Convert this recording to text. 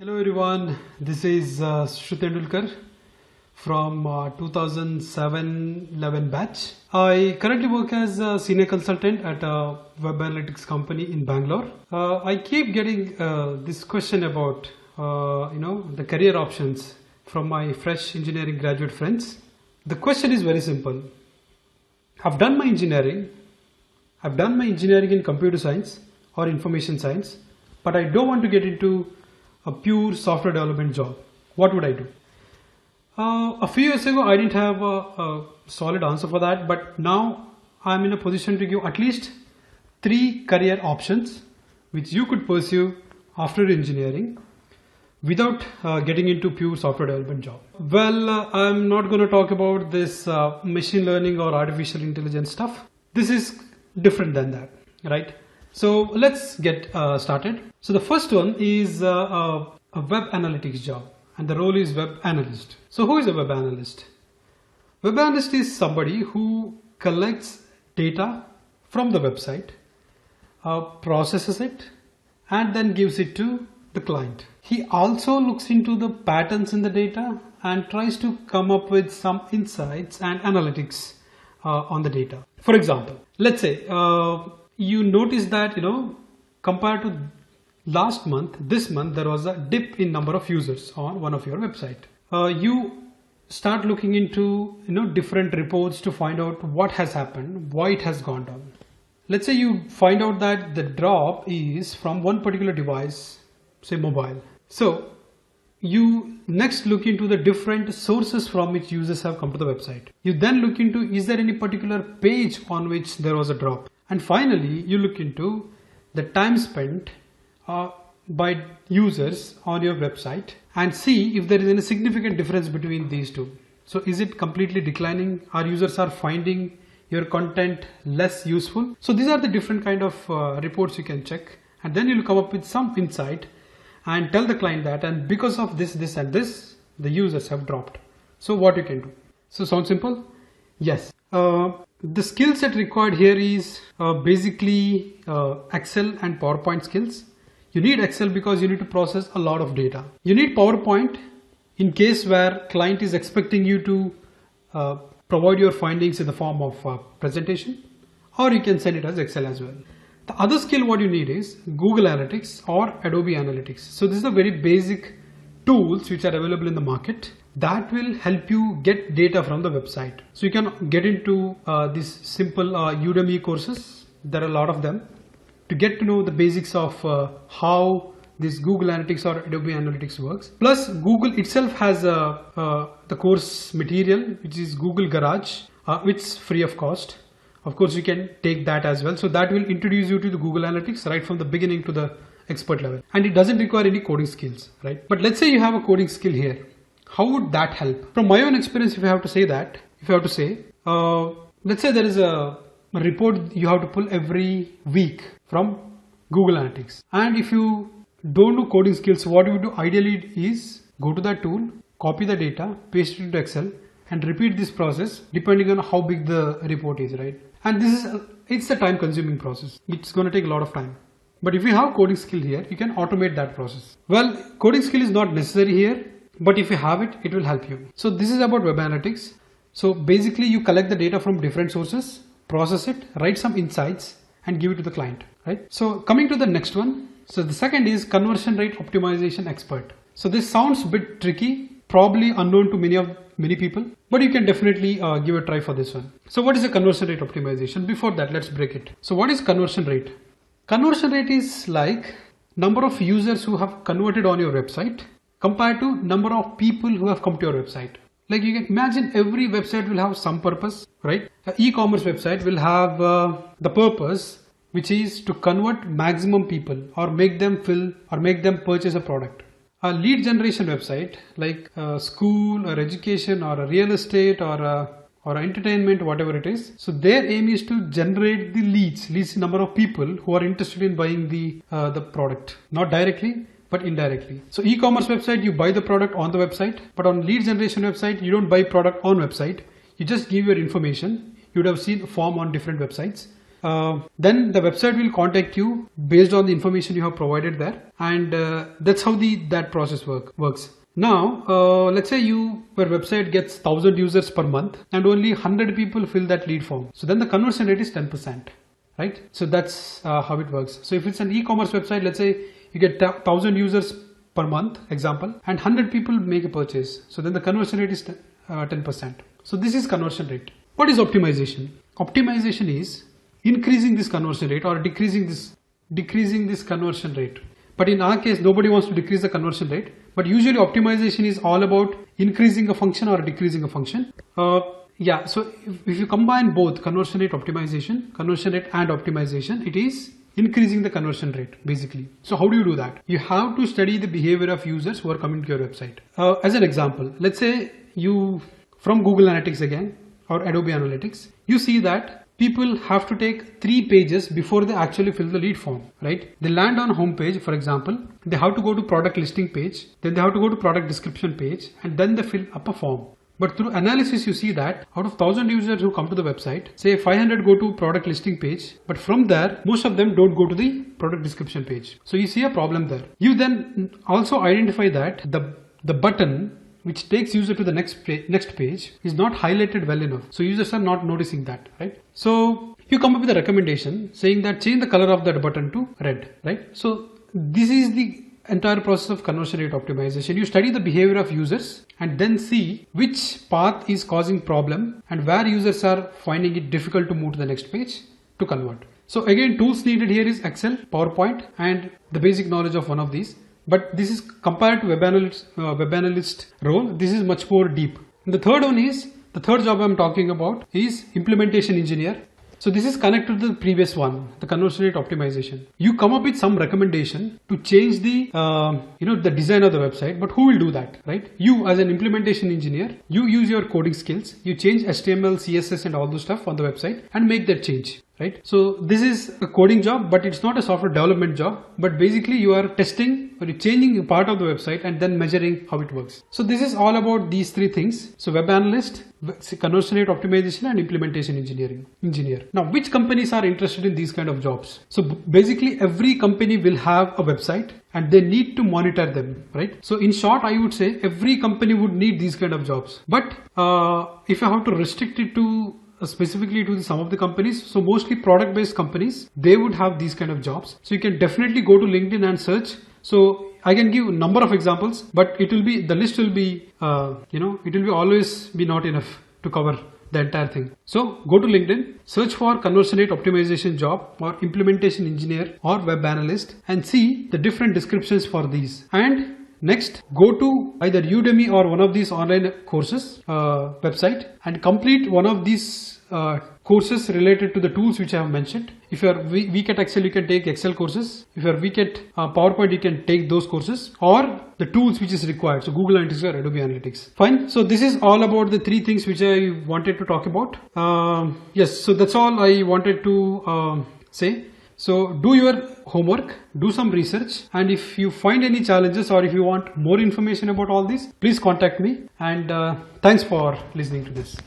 Hello everyone, this is Sushruth Tendulkar from 2007-11 batch. I currently work as a senior consultant at a web analytics company in Bangalore. I keep getting this question about the career options from my fresh engineering graduate friends. The question is very simple. I've done my engineering in computer science or information science, but I don't want to get into a pure software development job. What would I do? A few years ago, I didn't have a solid answer for that, but now I'm in a position to give at least 3 career options which you could pursue after engineering without getting into pure software development job. Well, I'm not going to talk about this machine learning or artificial intelligence stuff. This is different than that, right? So let's get started. So the first one is a web analytics job, and the role is web analyst. So who is a web analyst? Web analyst is somebody who collects data from the website, processes it, and then gives it to the client. He also looks into the patterns in the data and tries to come up with some insights and analytics on the data. For example, let's say you notice that compared to last month, this month there was a dip in number of users on one of your website. You start looking into different reports to find out what has happened, why it has gone down. Let's say you find out that the drop is from one particular device, say mobile. So you next look into the different sources from which users have come to the website. You then look into, is there any particular page on which there was a drop? And finally, you look into the time spent by users on your website and see if there is any significant difference between these two. So is it completely declining? Our users are finding your content less useful? So these are the different kind of reports you can check, and then you'll come up with some insight and tell the client that, and because of this, this and this, the users have dropped. So what you can do? So sound simple? Yes. The skill set required here is basically Excel and PowerPoint skills. You need Excel because you need to process a lot of data. You need PowerPoint in case where client is expecting you to provide your findings in the form of presentation, or you can send it as Excel as well. The other skill what you need is Google Analytics or Adobe Analytics. So this is the very basic tools which are available in the market that will help you get data from the website. So you can get into these simple Udemy courses. There are a lot of them to get to know the basics of how this Google Analytics or Adobe Analytics works. Plus Google itself has the course material which is Google Garage, which is free of cost. Of course, you can take that as well. So that will introduce you to the Google Analytics right from the beginning to the expert level. And it doesn't require any coding skills, right? But let's say you have a coding skill here. How would that help? From my own experience, if I have to say, let's say there is a report you have to pull every week from Google Analytics. And if you don't know coding skills, what you do ideally is go to that tool, copy the data, paste it into Excel, and repeat this process depending on how big the report is, right? And it's a time consuming process. It's going to take a lot of time. But if you have coding skill here, you can automate that process. Well, coding skill is not necessary here, but if you have it, it will help you. So this is about web analytics. So basically you collect the data from different sources, process it, write some insights and give it to the client, right? So coming to the next one. So the second is conversion rate optimization expert. So this sounds a bit tricky, probably unknown to many people, but you can definitely give a try for this one. So what is a conversion rate optimization? Before that, let's break it. So what is conversion rate? Conversion rate is like number of users who have converted on your website compared to number of people who have come to your website. Like you can imagine every website will have some purpose, right? An e-commerce website will have the purpose which is to convert maximum people or make them purchase a product. A lead generation website like a school or education or a real estate or entertainment, whatever it is. So their aim is to generate the leads number of people who are interested in buying the product, not directly, but indirectly. So e-commerce website, you buy the product on the website, but on lead generation website, you don't buy product on website. You just give your information. You would have seen a form on different websites. then the website will contact you based on the information you have provided there, and that's how that process works. Now, let's say your website gets 1000 users per month and only 100 people fill that lead form. So then the conversion rate is 10%, right? So that's how it works. So if it's an e-commerce website, let's say you get 1000 users per month, example, and 100 people make a purchase. So then the conversion rate is 10%. So this is conversion rate. What is optimization? Optimization is increasing this conversion rate or decreasing this conversion rate. But in our case, nobody wants to decrease the conversion rate. But usually optimization is all about increasing a function or decreasing a function. Yeah, so if you combine both conversion rate and optimization, it is increasing the conversion rate basically. So how do you do that? You have to study the behavior of users who are coming to your website. As an example, let's say you from Google Analytics again or Adobe Analytics, you see that people have to take 3 pages before they actually fill the lead form, right? They land on home page, for example, they have to go to product listing page, then they have to go to product description page, and then they fill up a form. But through analysis, you see that out of 1000 users who come to the website, say 500 go to product listing page, but from there, most of them don't go to the product description page. So you see a problem there. You then also identify that the button which takes user to the next page is not highlighted well enough. So users are not noticing that, right? So you come up with a recommendation saying that change the color of that button to red, right? So this is the entire process of conversion rate optimization. You study the behavior of users and then see which path is causing problem and where users are finding it difficult to move to the next page to convert. So again, tools needed here is Excel, PowerPoint, and the basic knowledge of one of these. But this is compared to web analyst role, this is much more deep. And the third job I'm talking about is implementation engineer. So this is connected to the previous one, the conversion rate optimization. You come up with some recommendation to change the the design of the website, but who will do that, right? You as an implementation engineer, you use your coding skills, you change HTML, CSS and all those stuff on the website and make that change. Right? So this is a coding job, but it's not a software development job, but basically you are testing or you're changing a part of the website and then measuring how it works. So this is all about these 3 things. So web analyst, conversion rate optimization and implementation engineer. Now, which companies are interested in these kind of jobs? So basically every company will have a website and they need to monitor them, right? So in short, I would say every company would need these kind of jobs. But if I have to restrict it to specifically to some of the companies, so mostly product based companies, they would have these kind of jobs. So you can definitely go to LinkedIn and search. So I can give a number of examples, but the list will be it will always be not enough to cover the entire thing. So go to LinkedIn, search for conversion rate optimization job or implementation engineer or web analyst and see the different descriptions for these. And next, go to either Udemy or one of these online courses website and complete one of these courses related to the tools which I have mentioned. If you are weak at Excel, you can take Excel courses. If you are weak at PowerPoint, you can take those courses or the tools which is required. So Google Analytics or Adobe Analytics. Fine. So this is all about the 3 things which I wanted to talk about. Yes. So that's all I wanted to say. So do your homework, do some research, and if you find any challenges or if you want more information about all this, please contact me, and thanks for listening to this.